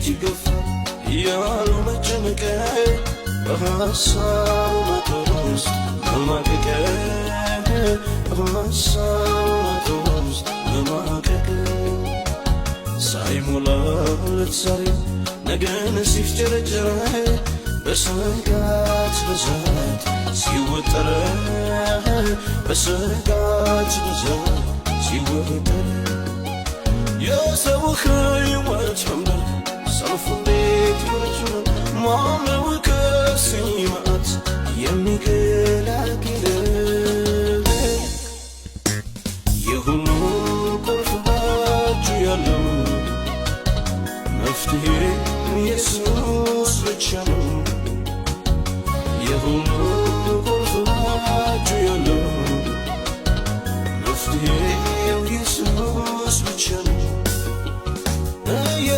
ይገፋል ያሉ መጨነቅ በሐሳብ መጦር ውስጥ በማቀቅ በሐሳብ መጦር ውስጥ በማቀቅ ሳይሞላለት ዛሬ ነገን ሲፍጨረጨር በስጋት ብዛት ሲወጠር በስጋት ብዛት ሲወጠር የሰው ሕይወት መንበር ሰልፉ እንዴት ይረጅናል ማነው ከሲማት የሚገላግል የሁሉ ቁልፍ በእጁ ያለው መፍትሄ ኢየሱስ ብቻ ነው